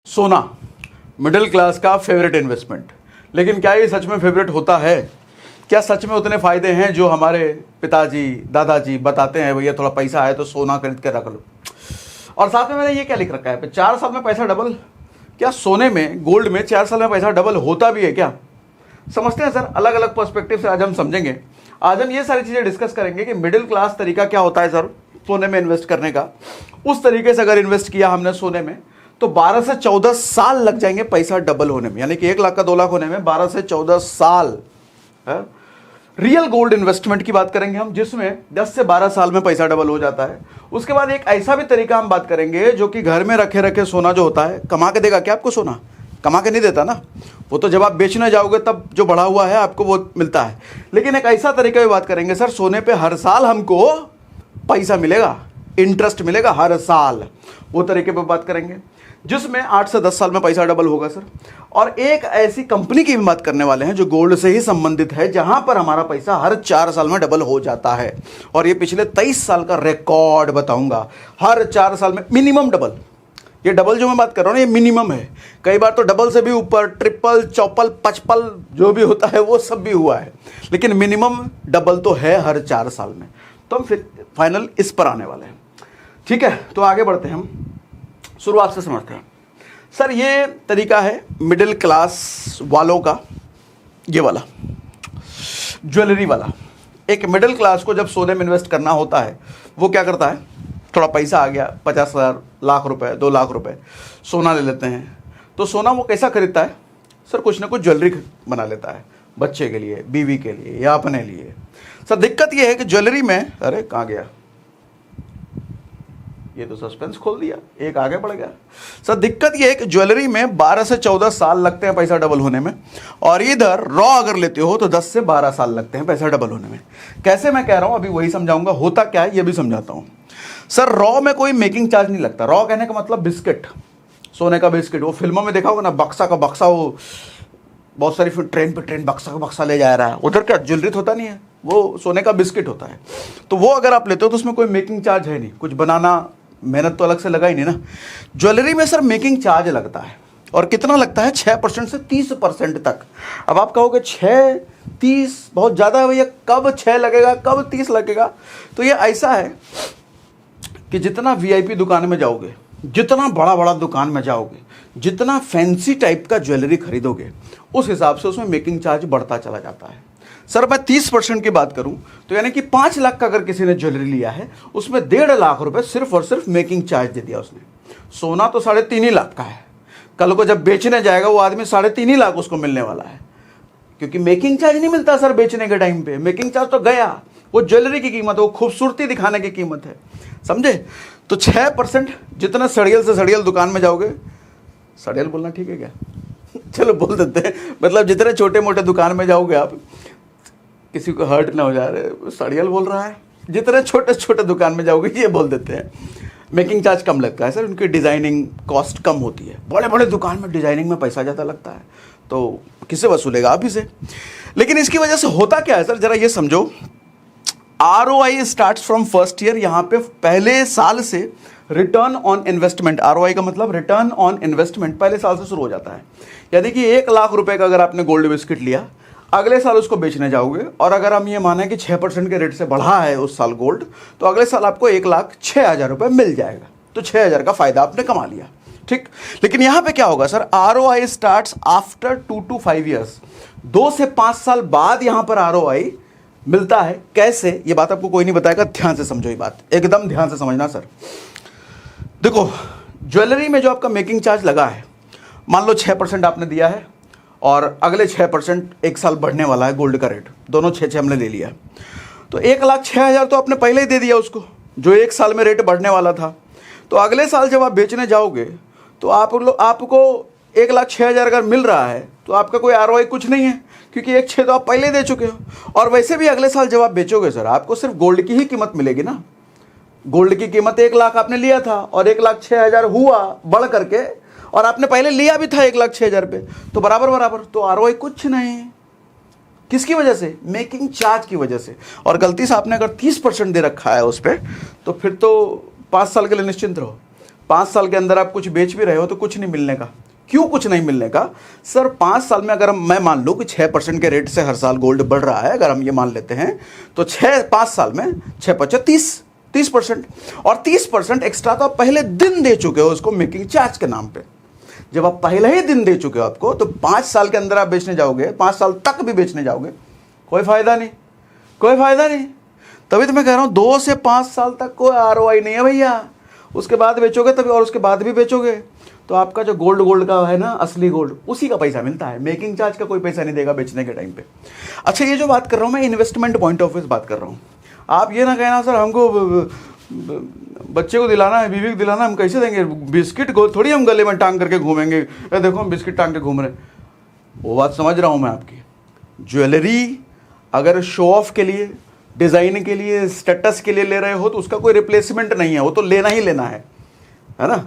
सोना middle class का favourite investment. लेकिन क्या ये सच में फेवरेट होता है? क्या सच में उतने फायदे हैं जो हमारे पिताजी दादाजी बताते हैं? भैया थोड़ा पैसा आए तो सोना खरीद के रख लो। और साथ में मैंने ये क्या लिख रखा है, 4 साल में पैसा डबल। क्या सोने में, गोल्ड में 4 साल में पैसा डबल होता भी है क्या? समझते हैं सर, अलग अलग पर्सपेक्टिव से आज हम समझेंगे। आज हम ये सारी चीज़ें डिस्कस करेंगे कि मिडिल क्लास तरीका क्या होता है सर सोने में इन्वेस्ट करने का। उस तरीके से अगर इन्वेस्ट किया हमने सोने में तो 12 से 14 साल लग जाएंगे पैसा डबल होने में। यानी कि 1 लाख का 2 लाख होने में 12 से 14 साल है। रियल गोल्ड इन्वेस्टमेंट की बात करेंगे हम, जिसमें 10 से 12 साल में पैसा डबल हो जाता है। उसके बाद एक ऐसा भी तरीका हम बात करेंगे जो कि घर में रखे रखे सोना जो होता है, कमा के देगा क्या आपको? सोना कमा के नहीं देता ना, वो तो जब आप बेचने जाओगे तब जो बढ़ा हुआ है आपको वो मिलता है। लेकिन एक ऐसा तरीका भी बात करेंगे सर, सोने पे हर साल हमको पैसा मिलेगा, इंटरेस्ट मिलेगा हर साल। वो तरीके पे बात करेंगे जिसमें 8 से 10 साल में पैसा डबल होगा सर। और एक ऐसी कंपनी की भी बात करने वाले हैं जो गोल्ड से ही संबंधित है, जहां पर हमारा पैसा हर 4 साल में डबल हो जाता है। और ये पिछले 23 साल का रिकॉर्ड बताऊंगा, हर 4 साल में मिनिमम डबल। ये डबल जो मैं बात कर रहा हूं ना, ये मिनिमम है। कई बार तो डबल से भी ऊपर, ट्रिपल, चौपल, पचपल जो भी होता है वो सब भी हुआ है, लेकिन मिनिमम डबल तो है हर 4 साल में। तो हम फिर फाइनल इस पर आने वाले हैं। ठीक है, तो आगे बढ़ते हैं हम, शुरुआत से समझते हैं। सर ये तरीका है मिडिल क्लास वालों का, ये वाला ज्वेलरी वाला। एक मिडिल क्लास को जब सोने में इन्वेस्ट करना होता है, वो क्या करता है, थोड़ा पैसा आ गया, 50,000, लाख रुपए, 2 लाख रुपए, सोना ले लेते हैं। तो सोना वो कैसा खरीदता है सर? कुछ ना कुछ ज्वेलरी बना लेता है, बच्चे के लिए, बीवी के लिए या अपने लिए। सर दिक्कत ये है कि ज्वेलरी में, अरे कहाँ गया, ये तो सस्पेंस खोल दिया, एक आगे बढ़ गया। सर दिक्कत ये है कि ज्वेलरी में 12 से 14 साल लगते हैं पैसा डबल होने में, और इधर रॉ अगर लेते हो तो 10 से 12 साल लगते हैं पैसा डबल होने में। कैसे मैं कह रहा हूं अभी वही समझाऊंगा, होता क्या है ये भी समझाता हूं। सर रॉ में कोई मेकिंग चार्ज नहीं लगता। रॉ कहने का मतलब बिस्किट, सोने का बिस्किट। वो फिल्मों में देखा होगा ना, बक्सा का बक्सा, वो बहुत सारी ट्रेन पे ट्रेन बक्सा का बक्सा ले जा रहा है, उधर क्या ज्वेलरी होता नहीं है, वो सोने का बिस्किट होता है। तो वो अगर आप लेते हो तो उसमें कोई मेकिंग चार्ज है नहीं, कुछ बनाना मेहनत तो अलग से लगा ही नहीं ना। ज्वेलरी में सर मेकिंग चार्ज लगता है, और कितना लगता है? 6% से 30% तक। अब आप कहोगे 6, 30 बहुत ज़्यादा है भैया, कब 6 लगेगा, कब 30 लगेगा? तो ये ऐसा है कि जितना वीआईपी दुकान में जाओगे, जितना बड़ा बड़ा दुकान में जाओगे, जितना फैंसी टाइप का ज्वेलरी खरीदोगे, उस हिसाब से उसमें मेकिंग चार्ज बढ़ता चला जाता है। सर मैं 30% की बात करूं तो यानी कि 5 लाख का अगर किसी ने ज्वेलरी लिया है, उसमें 1.5 लाख रुपए सिर्फ और सिर्फ मेकिंग चार्ज दे दिया उसने। सोना तो 3.5 लाख का है, कल को जब बेचने जाएगा वो आदमी 3.5 लाख उसको मिलने वाला है, क्योंकि मेकिंग चार्ज नहीं मिलता सर बेचने के टाइम पे। मेकिंग चार्ज तो गया, वो ज्वेलरी की कीमत है, वो खूबसूरती दिखाने की कीमत है, समझे? तो 6% जितना सड़ियल से सड़ियल दुकान में जाओगे, सड़ियल बोलना ठीक है क्या? चलो बोल देते हैं, मतलब जितने छोटे मोटे दुकान में जाओगे आप, किसी को हर्ट ना हो जा रहे, सड़ियल बोल रहा है, जितने छोटे छोटे दुकान में जाओगे ये बोल देते हैं। मेकिंग चार्ज कम लगता है सर, उनकी डिज़ाइनिंग कॉस्ट कम होती है। बड़े बड़े दुकान में डिज़ाइनिंग में पैसा ज़्यादा लगता है, तो किससे वसूलेगा? आप ही से। लेकिन इसकी वजह से होता क्या है सर, जरा ये समझो। ROI starts from first year. यहाँ पे पहले साल से रिटर्न ऑन इन्वेस्टमेंट, ROI का मतलब रिटर्न ऑन इन्वेस्टमेंट, पहले साल से शुरू हो जाता है। यानी कि 1 लाख रुपए का अगर आपने गोल्ड बिस्किट लिया, अगले साल उसको बेचने जाओगे, और अगर हम ये माने कि 6% के रेट से बढ़ा है उस साल गोल्ड, तो अगले साल आपको 1,06,000 रुपये मिल जाएगा। तो 6,000 का फायदा आपने कमा लिया, ठीक। लेकिन यहाँ पे क्या होगा sir, ROI starts after 2 to 5 years. 2 से 5 साल बाद यहाँ पर ROI मिलता है। कैसे, ये बात आपको कोई नहीं बताएगा, ध्यान से समझो ये बात, एकदम ध्यान से समझना सर। देखो ज्वेलरी में जो आपका मेकिंग चार्ज लगा है, मान लो 6% आपने दिया है, और अगले 6% 1 साल बढ़ने वाला है गोल्ड का रेट, दोनों 6 हमने ले लिया। तो 1,06,000 तो आपने पहले ही दे दिया उसको, जो 1 साल में रेट बढ़ने वाला था। तो अगले साल जब आप बेचने जाओगे तो आपको 1,06,000 अगर मिल रहा है तो आपका कोई ROI कुछ नहीं है, क्योंकि 1,06,000 तो आप पहले दे चुके हो। और वैसे भी अगले साल जब आप बेचोगे सर, आपको सिर्फ गोल्ड की ही कीमत मिलेगी ना। गोल्ड की कीमत 1 लाख आपने लिया था, और 1,06,000 हुआ बढ़ करके, और आपने पहले लिया भी था 1,06,000 पे, तो बराबर बराबर। तो ROI कुछ नहीं। किसकी वजह से? मेकिंग चार्ज की वजह से। और गलती से आपने अगर 30% दे रखा है उस पर, तो फिर तो 5 साल के लिए निश्चिंत रहो, 5 साल के अंदर आप कुछ बेच भी रहे हो तो कुछ नहीं मिलने का। क्यों कुछ नहीं मिलने का? सर 5 साल में अगर मैं मान लूँ कि 6% के रेट से हर साल गोल्ड बढ़ रहा है, अगर हम ये मान लेते हैं तो 5 साल में 6-5 30% और 30% एक्स्ट्रा तो आप पहले दिन दे चुके हो उसको मेकिंग चार्ज के नाम पे। जब आप पहले ही दिन दे चुके हो आपको, तो 5 साल के अंदर आप बेचने जाओगे, 5 साल तक भी बेचने जाओगे, कोई फायदा नहीं, कोई फायदा नहीं। तभी तो मैं कह रहा हूँ 2 से 5 साल तक कोई ROI नहीं है भैया। उसके बाद बेचोगे तभी, और उसके बाद भी बेचोगे तो आपका जो गोल्ड का है ना, असली गोल्ड, उसी का पैसा मिलता है। मेकिंग चार्ज का कोई पैसा नहीं देगा बेचने के टाइम पे। अच्छा, ये जो बात कर रहा हूँ मैं इन्वेस्टमेंट पॉइंट ऑफ व्यू से बात कर रहा हूँ। आप ये ना कहना सर हमको बच्चे को दिलाना है, बीवी को दिलाना, हम कैसे देंगे? बिस्किट को थोड़ी हम गले में टांग करके घूमेंगे, देखो हम बिस्किट टांग के घूम रहे। वो बात समझ रहा हूँ मैं आपकी। ज्वेलरी अगर शो ऑफ के लिए, डिज़ाइन के लिए, स्टेटस के लिए ले रहे हो तो उसका कोई रिप्लेसमेंट नहीं है, वो तो लेना ही लेना है ना।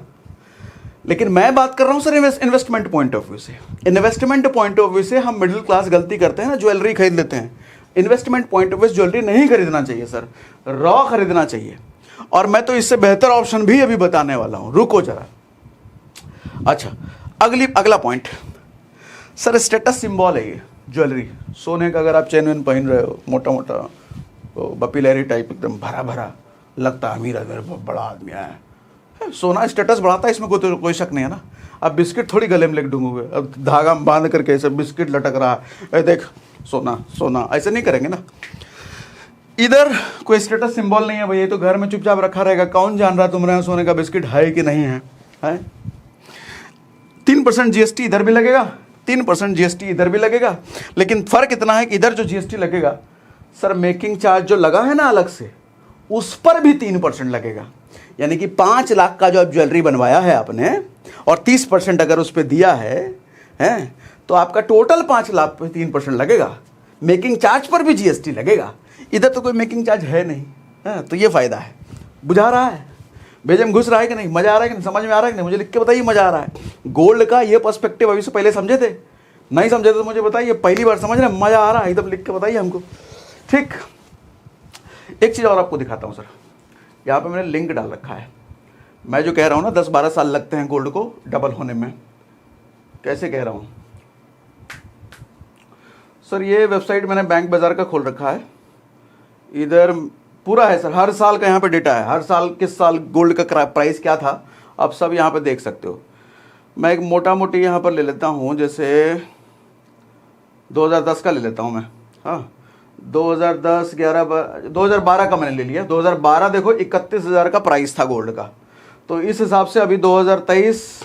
लेकिन मैं बात कर रहा हूँ sir investment point of view से। इन्वेस्टमेंट पॉइंट ऑफ व्यू से हम मिडिल क्लास गलती करते हैं ना, ज्वेलरी खरीद लेते हैं। इन्वेस्टमेंट पॉइंट ऑफ व्यू से ज्वेलरी नहीं खरीदना चाहिए सर, रॉ खरीदना चाहिए। और मैं तो इससे बेहतर ऑप्शन भी अभी बताने वाला हूँ, रुको जरा। अच्छा, अगला पॉइंट सर, स्टेटस सिंबल है ये ज्वेलरी। सोने का अगर आप चेन वेन पहन रहे हो, मोटा मोटा बपीलरी टाइप, एकदम भरा भरा, लगता है अमीर है, बहुत बड़ा आदमी आया है। सोना स्टेटस बढ़ाता है, इसमें कोई शक नहीं है ना। अब बिस्किट थोड़ी गले में लेके ढूंढोगे, अब धागा में बांध करके ऐसे बिस्किट लटक रहा है, देख सोना सोना, ऐसे नहीं करेंगे ना। इधर कोई स्टेटस सिंबल नहीं है भैया, तो घर में चुपचाप रखा रहेगा, कौन जान रहा तुम्हारे यहाँ सोने का बिस्किट है कि नहीं है? 3% GST इधर भी लगेगा, 3% GST इधर भी लगेगा। लेकिन फर्क इतना है कि इधर जो GST लगेगा सर, मेकिंग चार्ज जो लगा है ना अलग से, उस पर भी 3% लगेगा। यानी कि 5 लाख का जो ज्वेलरी बनवाया है आपने और 30% अगर उस पर दिया है तो आपका टोटल 5 लाख पे 3% लगेगा। मेकिंग चार्ज पर भी GST लगेगा। इधर तो कोई मेकिंग चार्ज है नहीं, तो ये फायदा है। बुझा रहा है? भेजे में घुस रहा है कि नहीं? मजा आ रहा है कि नहीं? समझ में आ रहा है कि नहीं? मुझे लिख के बताइए मजा आ रहा है। गोल्ड का ये पर्सपेक्टिव अभी से पहले समझे थे? नहीं समझे तो मुझे बताइए, पहली बार समझ रहे? मजा आ रहा है एकदम, लिख के बताइए हमको। ठीक, एक चीज़ और आपको दिखाता हूँ सर, यहाँ पे मैंने लिंक डाल रखा है। मैं जो कह रहा हूँ ना 10-12 साल लगते हैं गोल्ड को डबल होने में, कैसे कह रहा हूँ सर? ये वेबसाइट मैंने बैंक बाज़ार का खोल रखा है, इधर पूरा है सर, हर साल का यहाँ पे डेटा है। हर साल किस साल गोल्ड का प्राइस क्या था, आप सब यहाँ पे देख सकते हो। मैं एक मोटा मोटी यहाँ पर ले लेता हूँ, जैसे 2010 का ले लेता हूँ मैं। हाँ, 2012 का मैंने ले लिया। 2012 देखो 31,000 का प्राइस था गोल्ड का, तो इस हिसाब से अभी 2023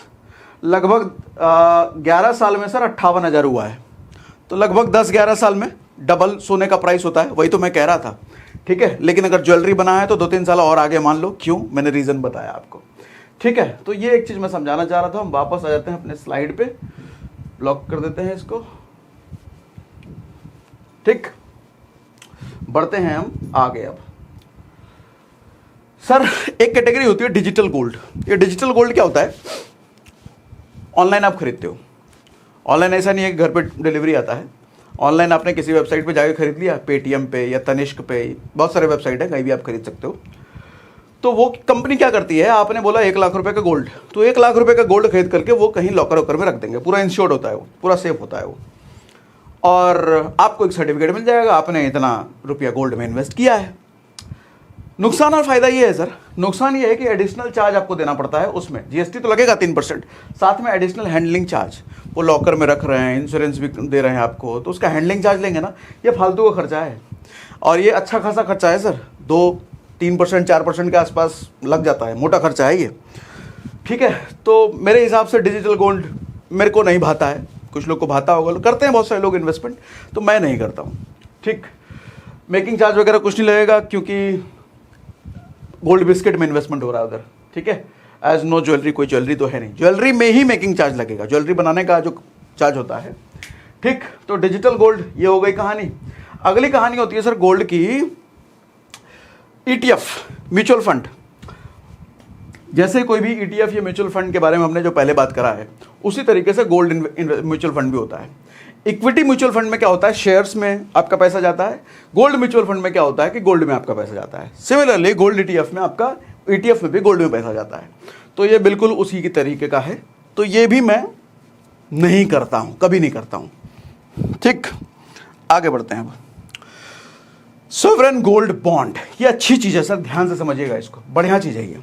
लगभग 11 साल में सर 58,000 हुआ है। तो लगभग 10-11 साल में डबल सोने का प्राइस होता है, वही तो मैं कह रहा था। ठीक है, लेकिन अगर ज्वेलरी बना है तो 2-3 साल और आगे मान लो। क्यों? मैंने रीज़न बताया आपको। ठीक है, तो ये एक चीज़ मैं समझाना चाह रहा था। हम वापस आ जाते हैं अपने स्लाइड पे, ब्लॉक कर देते हैं इसको। ठीक, बढ़ते हैं हम आगे। अब सर एक कैटेगरी होती है डिजिटल गोल्ड। ये डिजिटल गोल्ड क्या होता है? ऑनलाइन आप खरीदते हो। ऑनलाइन ऐसा नहीं है कि घर पे डिलीवरी आता है। ऑनलाइन आपने किसी वेबसाइट पे जाके खरीद लिया, पेटीएम पे या तनिष्क पे, बहुत सारे वेबसाइट है, कहीं भी आप खरीद सकते हो। तो वो कंपनी क्या करती है, आपने बोला 1 लाख रुपए का गोल्ड, तो 1 लाख रुपए का गोल्ड खरीद करके वो कहीं लॉकर वॉकर में रख देंगे। पूरा इंश्योर्ड होता है वो, पूरा सेफ होता है वो, और आपको एक सर्टिफिकेट मिल जाएगा, आपने इतना रुपया गोल्ड में इन्वेस्ट किया है। नुकसान और फायदा ये है सर, नुकसान ये है कि एडिशनल चार्ज आपको देना पड़ता है। उसमें GST तो लगेगा 3%, साथ में एडिशनल हैंडलिंग चार्ज। वो लॉकर में रख रहे हैं, इंश्योरेंस भी दे रहे हैं आपको, तो उसका हैंडलिंग चार्ज लेंगे ना, ये फालतू का खर्चा है। और ये अच्छा खासा खर्चा है सर, 2-3%, 4% के आसपास लग जाता है, मोटा खर्चा है ये। ठीक है, तो मेरे हिसाब से डिजिटल गोल्ड मेरे को नहीं भाता है। कुछ लोग को भाता होगा, करते हैं बहुत सारे लोग इन्वेस्टमेंट, तो मैं नहीं करता हूँ। ठीक, मेकिंग चार्ज वगैरह कुछ नहीं लगेगा, क्योंकि गोल्ड बिस्किट में इन्वेस्टमेंट हो रहा है उधर। ठीक है, एज नो ज्वेलरी, कोई ज्वेलरी तो है नहीं, ज्वेलरी में ही मेकिंग चार्ज लगेगा, ज्वेलरी बनाने का जो चार्ज होता है। ठीक, तो डिजिटल गोल्ड ये हो गई कहानी। अगली कहानी होती है सर गोल्ड की ETF, म्यूचुअल फंड। जैसे कोई भी ETF या म्यूचुअल फंड के बारे में हमने जो पहले बात करा है, उसी तरीके से गोल्ड म्यूचुअल फंड भी होता है। इक्विटी म्यूचुअल फंड में क्या होता है, शेयर्स में आपका पैसा जाता है। गोल्ड म्यूचुअल फंड में क्या होता है कि गोल्ड में आपका पैसा जाता है। सिमिलरली गोल्ड ETF में आपका ETF में भी गोल्ड में पैसा जाता है। तो ये बिल्कुल उसी की तरीके का है, तो ये भी मैं नहीं करता हूं, कभी नहीं करता हूं। ठीक, आगे बढ़ते हैं। अब सॉवरेन गोल्ड बॉन्ड, ये अच्छी चीज है सर, ध्यान से समझिएगा इसको, बढ़िया चीज है ये।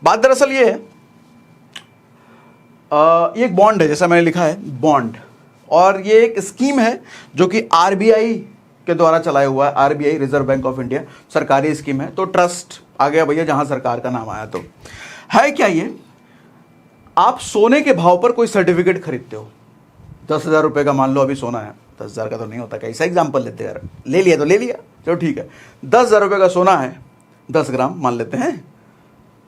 बात दरअसल ये है, ये एक बॉन्ड है, जैसा मैंने लिखा है बॉन्ड, और ये एक स्कीम है जो कि आरबीआई के द्वारा चलाया हुआ है। RBI, reserve bank of India, सरकारी स्कीम है, तो ट्रस्ट आ गया भैया जहां सरकार का नाम आया। तो है क्या ये, आप सोने के भाव पर कोई सर्टिफिकेट खरीदते हो, 10,000 रुपए का मान लो अभी सोना है, 10,000 का तो नहीं होता, कैसा एग्जाम्पल लेते हैं यार, ले लिया तो ले लिया, चलो ठीक है, 10,000 रुपए का सोना है, 10 ग्राम मान लेते हैं,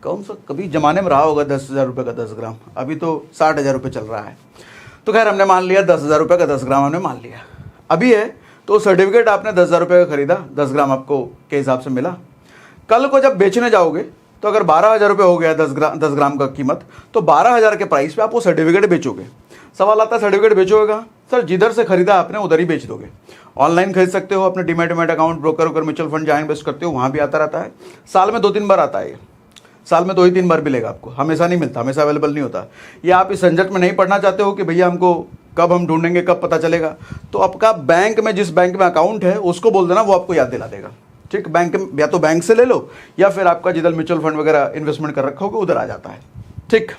कौन सा कभी जमाने में रहा होगा 10,000 रुपए का 10 ग्राम, अभी तो 60,000 रुपये चल रहा है। तो खैर हमने मान लिया 10,000 रुपये का 10 ग्राम हमने मान लिया, अभी है तो सर्टिफिकेट आपने 10,000 रुपये का खरीदा, 10 ग्राम आपको के हिसाब से मिला। कल को जब बेचने जाओगे तो अगर 12,000 रुपये हो गया 10 ग्राम का कीमत, तो 12,000 के प्राइस पे आप वो सर्टिफिकेट बेचोगे। सवाल आता है सर्टिफिकेट बेचोगे कहाँ? सर जिधर से खरीदा आपने उधर ही बेच दोगे। ऑनलाइन खरीद सकते हो, अपने demat account, broker mutual fund जहाँ इन्वेस्ट करते हो वहाँ भी आता रहता है, साल में 2-3 बार आता है, साल में 2 ही 3 बार मिलेगा आपको, हमेशा नहीं मिलता, हमेशा अवेलेबल नहीं होता। या आप इस झंझट में नहीं पढ़ना चाहते हो कि भैया हमको कब हम ढूंढेंगे, कब पता चलेगा, तो आपका बैंक में जिस बैंक में अकाउंट है उसको बोल देना, वो आपको याद दिला देगा। ठीक, बैंक या तो बैंक से ले लो या फिर आपका जिधर म्यूचुअल फंड वगैरह इन्वेस्टमेंट कर रखा होगा उधर आ जाता है। ठीक,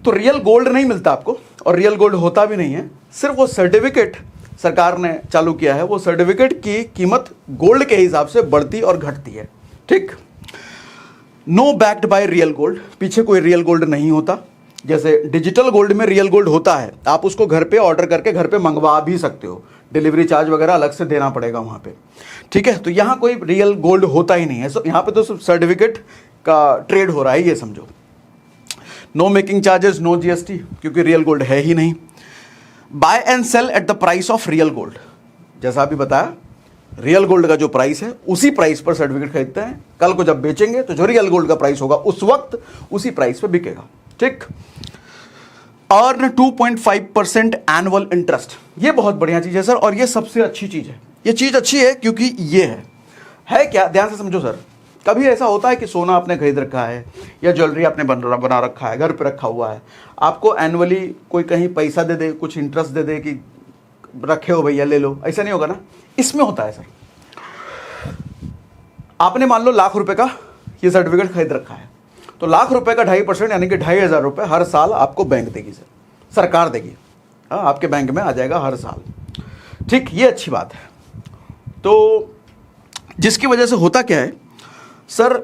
तो रियल गोल्ड नहीं मिलता आपको, और रियल गोल्ड होता भी नहीं है, सिर्फ वो सर्टिफिकेट सरकार ने चालू किया है, वो सर्टिफिकेट की कीमत गोल्ड के हिसाब से बढ़ती और घटती है। ठीक, no backed by real gold, पीछे कोई रियल गोल्ड नहीं होता। जैसे डिजिटल गोल्ड में रियल गोल्ड होता है, आप उसको घर पे ऑर्डर करके घर पे मंगवा भी सकते हो, डिलीवरी चार्ज वगैरह अलग से देना पड़ेगा वहाँ पे। ठीक है, तो यहाँ कोई रियल गोल्ड होता ही नहीं है, सो यहाँ पे तो सिर्फ सर्टिफिकेट का ट्रेड हो रहा है, ये समझो। No making charges, no GST, क्योंकि रियल गोल्ड है ही नहीं। Buy and sell at the price of real gold, जैसा अभी बताया, रियल गोल्ड का जो प्राइस है उसी प्राइस पर सर्टिफिकेट खरीदते हैं, कल को जब बेचेंगे तो जो रियल गोल्ड का प्राइस होगा उस वक्त उसी प्राइस पे बिकेगा। ठीक, अर्न 2.5% एनुअल इंटरेस्ट, ये बहुत बढ़िया चीज है सर, और ये सबसे अच्छी चीज है। ये चीज अच्छी है क्योंकि ये है क्या, ध्यान से समझो सर। कभी ऐसा होता है कि सोना आपने खरीद रखा है या ज्वेलरी आपने बना रखा है, घर पे रखा हुआ है, आपको एनुअली कोई कहीं पैसा दे दे, कुछ इंटरेस्ट दे दे कि रखे हो भैया ले लो, ऐसा नहीं होगा ना। इसमें होता है सर, आपने मान लो लाख रुपए का ये सर्टिफिकेट खरीद रखा है, तो लाख रुपए का 2.5% यानी कि 2,500 रुपये हर साल आपको बैंक देगी सर, सरकार देगी, हाँ आपके बैंक में आ जाएगा हर साल। ठीक, ये अच्छी बात है। तो जिसकी वजह से होता क्या है सर,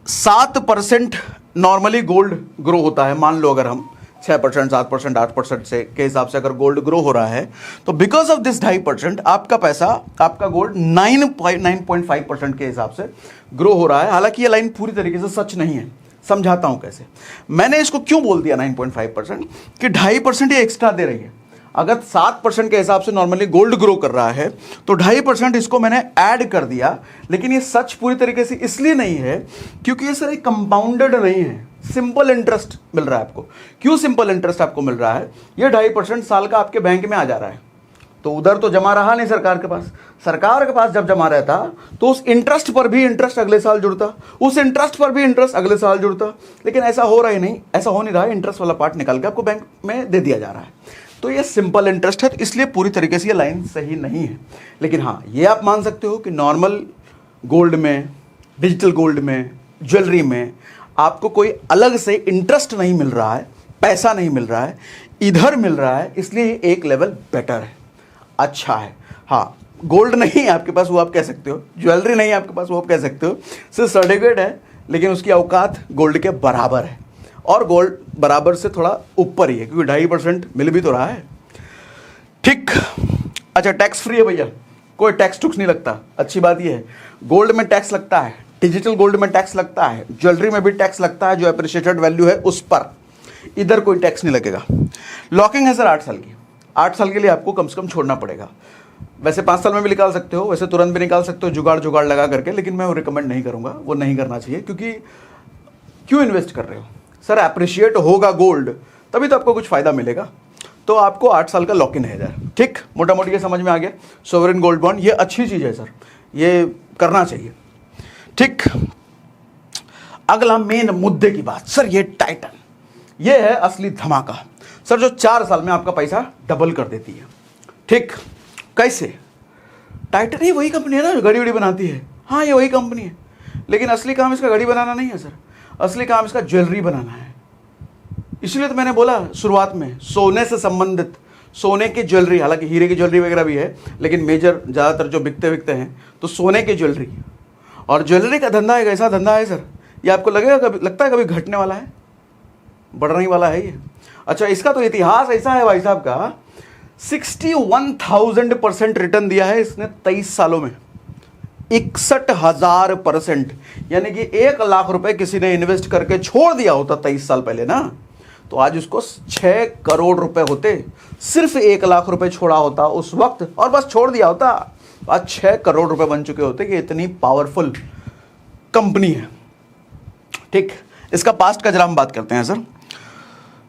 7% नॉर्मली गोल्ड ग्रो होता है। मान लो अगर हम 6%, 7%, 8% से के हिसाब से अगर गोल्ड ग्रो हो रहा है, तो बिकॉज ऑफ दिस 2.5% आपका पैसा, आपका गोल्ड 9.5% के हिसाब से ग्रो हो रहा है। हालांकि ये लाइन पूरी तरीके से सच नहीं है, समझाता हूं कैसे। मैंने इसको क्यों बोल दिया 9.5% कि 2.5% ये एक्स्ट्रा दे रही है। अगर 7% के हिसाब से नॉर्मली गोल्ड ग्रो कर रहा है तो 2.5% इसको मैंने ऐड कर दिया, लेकिन ये सच पूरी तरीके से इसलिए नहीं है क्योंकि ये सर एक कंपाउंडेड नहीं है, सिंपल इंटरेस्ट मिल रहा है आपको। क्यों सिंपल इंटरेस्ट आपको मिल रहा है? ये 2.5% साल का आपके बैंक में आ जा रहा है, तो उधर तो जमा रहा नहीं सरकार के पास। सरकार के पास जब जमा रहता तो उस इंटरेस्ट पर भी इंटरेस्ट अगले साल जुड़ता, उस इंटरेस्ट पर भी इंटरेस्ट अगले साल जुड़ता, लेकिन ऐसा हो रहा ही नहीं, ऐसा हो नहीं रहा है। इंटरेस्ट वाला पार्ट निकाल के आपको बैंक में दे दिया जा रहा है, तो ये सिंपल इंटरेस्ट है, तो इसलिए पूरी तरीके से ये लाइन सही नहीं है। लेकिन हाँ, ये आप मान सकते हो कि नॉर्मल गोल्ड में, डिजिटल गोल्ड में, ज्वेलरी में आपको कोई अलग से इंटरेस्ट नहीं मिल रहा है, पैसा नहीं मिल रहा है, इधर मिल रहा है, इसलिए ये एक लेवल बेटर है, अच्छा है। हाँ, गोल्ड नहीं है आपके पास वो आप कह सकते हो, ज्वेलरी नहीं है आपके पास वो आप कह सकते हो, सिर्फ सर्टिफिकेट है, लेकिन उसकी औकात गोल्ड के बराबर है, और गोल्ड बराबर से थोड़ा ऊपर ही है क्योंकि 2.5% मिल भी तो रहा है। ठीक, अच्छा टैक्स फ्री है भैया, कोई टैक्स टुक्स नहीं लगता। अच्छी बात ये है, गोल्ड में टैक्स लगता है, डिजिटल गोल्ड में टैक्स लगता है, ज्वेलरी में भी टैक्स लगता है जो एप्रिशिएटेड वैल्यू है उस पर, इधर कोई टैक्स नहीं लगेगा। लॉकिंग है सर 8 साल की, 8 साल के लिए आपको कम से कम छोड़ना पड़ेगा। वैसे 5 साल में भी निकाल सकते हो, वैसे तुरंत भी निकाल सकते हो जुगाड़ लगा करके, लेकिन मैं वो रिकमेंड नहीं करूंगा, वो नहीं करना चाहिए। क्योंकि क्यों इन्वेस्ट कर रहे हो सर? अप्रिशिएट होगा गोल्ड तभी तो आपको कुछ फायदा मिलेगा, तो आपको 8 साल का लॉक इन है इधर। ठीक, मोटा मोटी ये समझ में आ गया। सोवरेन गोल्ड बॉन्ड ये अच्छी चीज़ है सर, ये करना चाहिए। ठीक, अगला मेन मुद्दे की बात सर, ये टाइटन, ये है असली धमाका सर, जो 4 साल में आपका पैसा डबल कर देती है। ठीक, कैसे? टाइटन ही वही कंपनी है ना जो घड़ी वड़ी बनाती है। हाँ, ये वही कंपनी है, लेकिन असली काम इसका घड़ी बनाना नहीं है सर, असली काम इसका ज्वेलरी बनाना है। इसलिए तो मैंने बोला शुरुआत में, सोने से संबंधित, सोने की ज्वेलरी, हालांकि हीरे की ज्वेलरी वगैरह भी है, लेकिन मेजर ज़्यादातर जो बिकते हैं तो सोने की ज्वेलरी। और ज्वेलरी का धंधा एक ऐसा धंधा है सर, ये आपको लगता है कभी घटने वाला है? बढ़ने ही वाला है ये। अच्छा, इसका तो इतिहास ऐसा है भाई साहब का, 61,000% रिटर्न दिया है इसने 23 सालों में, 61,000%। यानी कि 1 लाख रुपए किसी ने इन्वेस्ट करके छोड़ दिया होता 23 साल पहले ना, तो आज उसको 6 करोड़ रुपए होते। सिर्फ 1 लाख रुपए छोड़ा होता उस वक्त और बस छोड़ दिया होता, आज 6 करोड़ रुपए बन चुके होते। कि इतनी पावरफुल कंपनी है। ठीक, इसका पास्ट का जरा हम बात करते हैं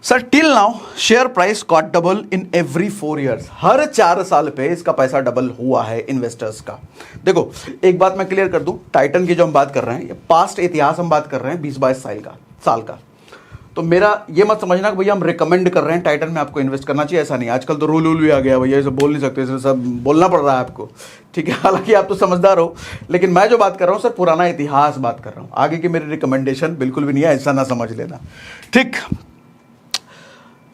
sir, till now share price got double in every 4 years। हर 4 साल पे इसका पैसा डबल हुआ है इन्वेस्टर्स का। देखो, एक बात मैं क्लियर कर दूं, टाइटन की जो हम बात कर रहे हैं, ये पास्ट इतिहास हम बात कर रहे हैं 20-22 साल का। तो मेरा ये मत समझना कि भैया हम रिकमेंड कर रहे हैं टाइटन में आपको इन्वेस्ट करना चाहिए, ऐसा नहीं। आजकल तो रूल भी आ गया भैया, ये सब बोल नहीं सकते, इसमें सब बोलना पड़ रहा है आपको। ठीक है, हालांकि आप तो समझदार हो, लेकिन मैं जो बात कर रहा हूँ सर, पुराना इतिहास बात कर रहा हूँ, आगे की मेरी रिकमेंडेशन बिल्कुल भी नहीं है, ऐसा ना समझ लेना। ठीक,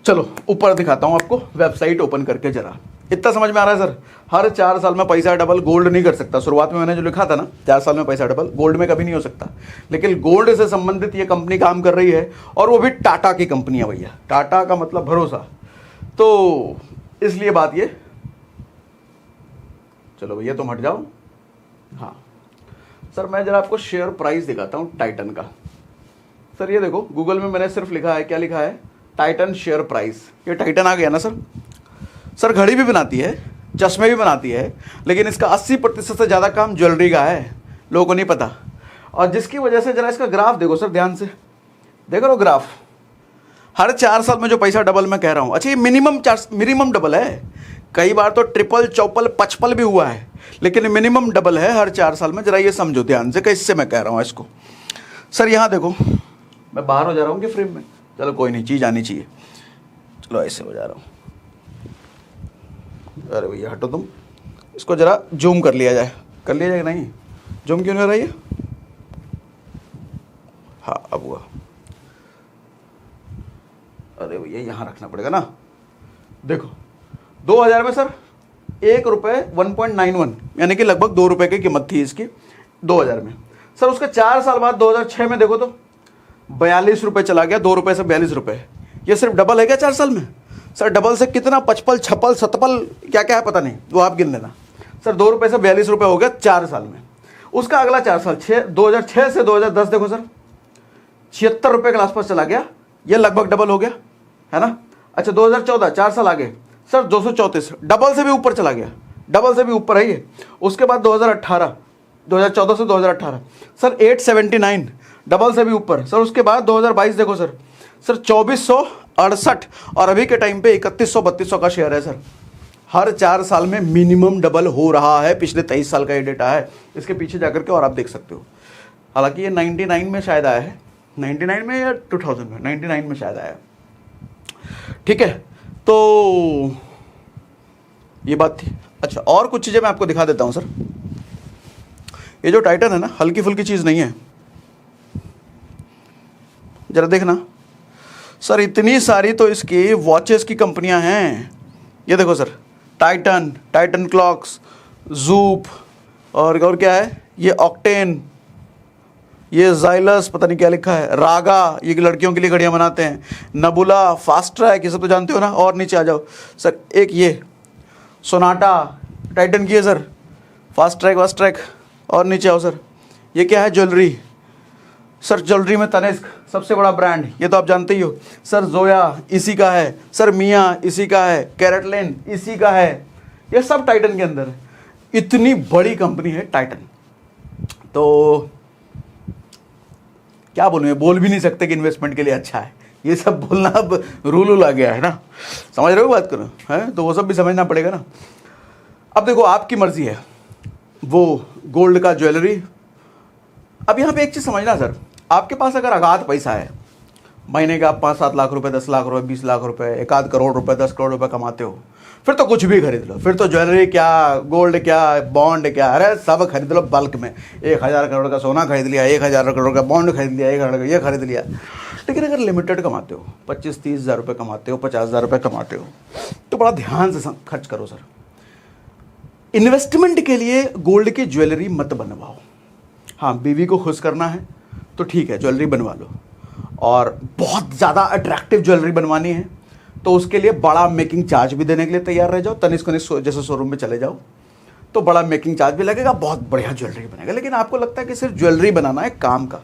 चलो ऊपर दिखाता हूँ आपको, वेबसाइट ओपन करके जरा। इतना समझ में आ रहा है सर? हर 4 साल में पैसा डबल गोल्ड नहीं कर सकता। शुरुआत में मैंने जो लिखा था ना, 4 साल में पैसा डबल, गोल्ड में कभी नहीं हो सकता, लेकिन गोल्ड से संबंधित ये कंपनी काम कर रही है, और वो भी टाटा की कंपनी है भैया। टाटा का मतलब भरोसा, तो इसलिए बात ये। चलो भैया तुम हट जाओ। हाँ सर, मैं जरा आपको शेयर प्राइस दिखाता हूँ टाइटन का। सर ये देखो, गूगल में मैंने सिर्फ लिखा है, क्या लिखा है? Titan share price. ये टाइटन आ गया ना सर। सर घड़ी भी बनाती है, चश्मे भी बनाती है, लेकिन इसका 80% से ज़्यादा काम ज्वेलरी का है, लोगों को नहीं पता। और जिसकी वजह से जरा इसका ग्राफ देखो सर, ध्यान से देखो लो ग्राफ। हर 4 साल में जो पैसा डबल मैं कह रहा हूँ, अच्छा ये मिनिमम डबल है, कई बार तो ट्रिपल, चौपल, पचपल भी हुआ है, लेकिन मिनिमम डबल है हर 4 साल में। जरा ये समझो ध्यान से, कैसे मैं कह रहा हूँ इसको। सर यहाँ देखो, मैं बाहर हो जा रहा हूँ कि फ्रेम में, चलो कोई नहीं, चीज़ आनी चाहिए। चलो ऐसे हो जा रहा हूँ। अरे भैया हटो तुम, इसको जरा जूम कर लिया जाए। कर लिया जाए? नहीं, जूम क्यों नहीं हो रहा है? हाँ अब हुआ। अरे भैया यहाँ रखना पड़ेगा ना। देखो 2000 में सर 1 रुपये 1.91, यानी कि लगभग 2 रुपये की कीमत थी इसकी 2000 में। सर उसके 4 साल बाद 2006 में देखो तो 42 रुपये चला गया, 2 रुपये से 42 रुपये। ये सिर्फ डबल है क्या 4 साल में? सर डबल से कितना, 55, 56, 57 क्या क्या है पता नहीं, वो आप गिन लेना। सर 2 रुपये से 42 रुपये हो गया 4 साल में। उसका अगला 4 साल 2006 से 2010 देखो सर, 76 रुपये के आसपास चला गया, ये लगभग डबल हो गया है ना। अच्छा 2014, 4 साल आगे सर 234, डबल से भी ऊपर चला गया, डबल से भी ऊपर है ये। उसके बाद 2018, 2014 से 2018 सर 879, डबल से भी ऊपर। सर उसके बाद 2022 देखो सर 2468, और अभी के टाइम पे 3100-3200 का शेयर है सर। हर 4 साल में मिनिमम डबल हो रहा है, पिछले 23 साल का ये डेटा है, इसके पीछे जाकर के और आप देख सकते हो। हालांकि ये 99 में शायद आया है, 99 में या 2000 में, 99 में शायद आया। ठीक है, तो ये बात थी। अच्छा और कुछ चीज़ें मैं आपको दिखा देता हूँ सर। ये जो टाइटन है ना, हल्की फुल्की चीज़ नहीं है, जरा देखना सर। इतनी सारी तो इसकी वॉचेस की कंपनियां हैं। ये देखो सर, टाइटन क्लॉक्स, जूप, और क्या है ये, ऑक्टेन, ये जाइलस, पता नहीं क्या लिखा है, रागा, ये लड़कियों के लिए घड़ियां बनाते हैं, नबुला, फास्ट ट्रैक, ये सब तो जानते हो ना। और नीचे आ जाओ सर, एक ये सोनाटा टाइटन की है सर, फास्ट ट्रैक। और नीचे आओ सर, ये क्या है, ज्वेलरी सर, ज्वेलरी में तनिष्क सबसे बड़ा ब्रांड, ये तो आप जानते ही हो सर। जोया इसी का है सर, मिया इसी का है, कैरेटलेन इसी का है, ये सब टाइटन के अंदर है। इतनी बड़ी कंपनी है टाइटन, तो क्या बोलूँ, बोल भी नहीं सकते कि इन्वेस्टमेंट के लिए अच्छा है। ये सब बोलना अब रूल आ गया है ना, समझ रहे हो बात करो है, तो वो सब भी समझना पड़ेगा ना। अब देखो आपकी मर्जी है, वो गोल्ड का ज्वेलरी। अब यहाँ पे एक चीज़ समझना सर, आपके पास अगर अगाध पैसा है, महीने के आप 5-7 लाख रुपए, 10 लाख रुपए, 20 लाख रुपए, 1 करोड़ रुपए, 10 करोड़ रुपए कमाते हो, फिर तो कुछ भी खरीद लो। फिर तो ज्वेलरी क्या, गोल्ड क्या, बॉन्ड क्या, अरे सब खरीद लो बल्क में। 1000 करोड़ का सोना खरीद लिया, 1000 करोड़ का बॉन्ड खरीद लिया, 1 करोड़ का ये खरीद लिया। लेकिन अगर लिमिटेड कमाते हो, 25-30 हज़ार रुपये कमाते हो, 50 हज़ार रुपये कमाते हो, तो बड़ा ध्यान से खर्च करो सर। इन्वेस्टमेंट के लिए गोल्ड की ज्वेलरी मत बनवाओ। हाँ, बीवी को खुश करना है तो ठीक है, ज्वेलरी बनवा लो। और बहुत ज़्यादा अट्रैक्टिव ज्वेलरी बनवानी है तो उसके लिए बड़ा मेकिंग चार्ज भी देने के लिए तैयार रह जाओ। तनिष्क जैसे शोरूम में चले जाओ तो बड़ा मेकिंग चार्ज भी लगेगा, बहुत बढ़िया ज्वेलरी बनेगा। लेकिन आपको लगता है कि सिर्फ ज्वेलरी बनाना है काम का,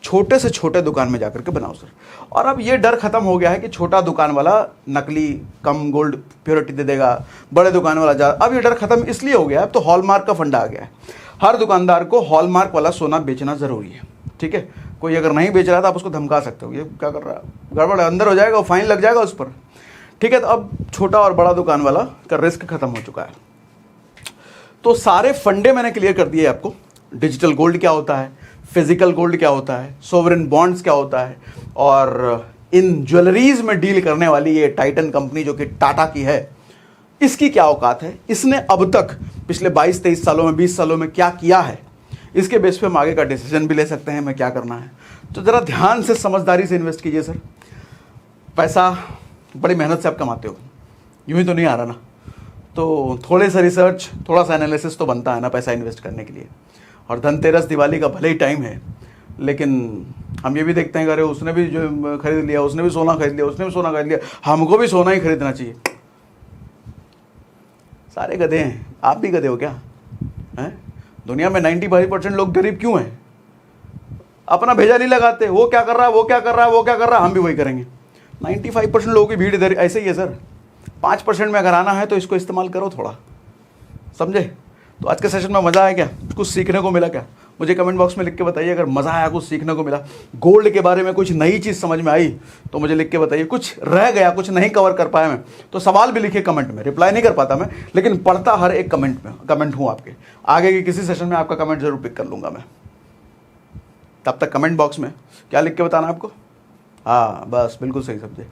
छोटे से छोटे दुकान में जाकर के बनाओ सर। और अब ये डर खत्म हो गया है कि छोटा दुकान वाला नकली कम गोल्ड प्योरिटी दे देगा, बड़े दुकान वाला जा, अब ये डर खत्म इसलिए हो गया है, अब तो हॉलमार्क का फंडा आ गया है। हर दुकानदार को हॉलमार्क वाला सोना बेचना ज़रूरी है, ठीक है। कोई अगर नहीं बेच रहा था आप उसको धमका सकते हो, ये क्या कर रहा है, गड़बड़ है, अंदर हो जाएगा, फाइन लग जाएगा उस पर, ठीक है। तो अब छोटा और बड़ा दुकान वाला का रिस्क खत्म हो चुका है। तो सारे फंडे मैंने क्लियर कर दिए आपको। डिजिटल गोल्ड क्या होता है, फिजिकल गोल्ड क्या होता है, सोवरेन बॉन्ड्स क्या होता है, और इन ज्वेलरीज में डील करने वाली ये टाइटन कंपनी जो कि टाटा की है, इसकी क्या औकात है, इसने अब तक पिछले 22-23 सालों में, 20 सालों में क्या किया है, इसके बेस पे हम आगे का डिसीजन भी ले सकते हैं हमें क्या करना है। तो ज़रा ध्यान से समझदारी से इन्वेस्ट कीजिए सर। पैसा बड़ी मेहनत से आप कमाते हो, यूँ ही तो नहीं आ रहा ना, तो थोड़े सा रिसर्च, थोड़ा सा एनालिसिस तो बनता है ना पैसा इन्वेस्ट करने के लिए। और धनतेरस दिवाली का भले ही टाइम है, लेकिन हम ये भी देखते हैं कि अरे उसने भी जो खरीद लिया, उसने भी सोना खरीद लिया, उसने भी सोना खरीद लिया, हमको भी सोना ही खरीदना चाहिए। सारे गधे हैं, आप भी गधे हो क्या हैं? दुनिया में 95% लोग गरीब क्यों हैं? अपना भेजा नहीं लगाते, वो क्या कर रहा है, वो क्या कर रहा है, वो क्या कर रहा है, हम भी वही करेंगे। 95% लोगों की भीड़ इधर ऐसे ही है सर। 5% में अगर आना है तो इसको इस्तेमाल करो थोड़ा, समझे। तो आज के सेशन में मज़ा आया क्या, कुछ सीखने को मिला क्या? मुझे कमेंट बॉक्स में लिख के बताइए अगर मज़ा आया, कुछ सीखने को मिला, गोल्ड के बारे में कुछ नई चीज़ समझ में आई तो मुझे लिख के बताइए। कुछ रह गया, कुछ नहीं कवर कर पाया मैं, तो सवाल भी लिखिए कमेंट में। रिप्लाई नहीं कर पाता मैं, लेकिन पढ़ता हर एक कमेंट हूँ आपके। आगे की किसी सेशन में आपका कमेंट जरूर पिक कर लूँगा मैं। तब तक कमेंट बॉक्स में क्या लिख के बताना आपको? हाँ बस, बिल्कुल सही समझे।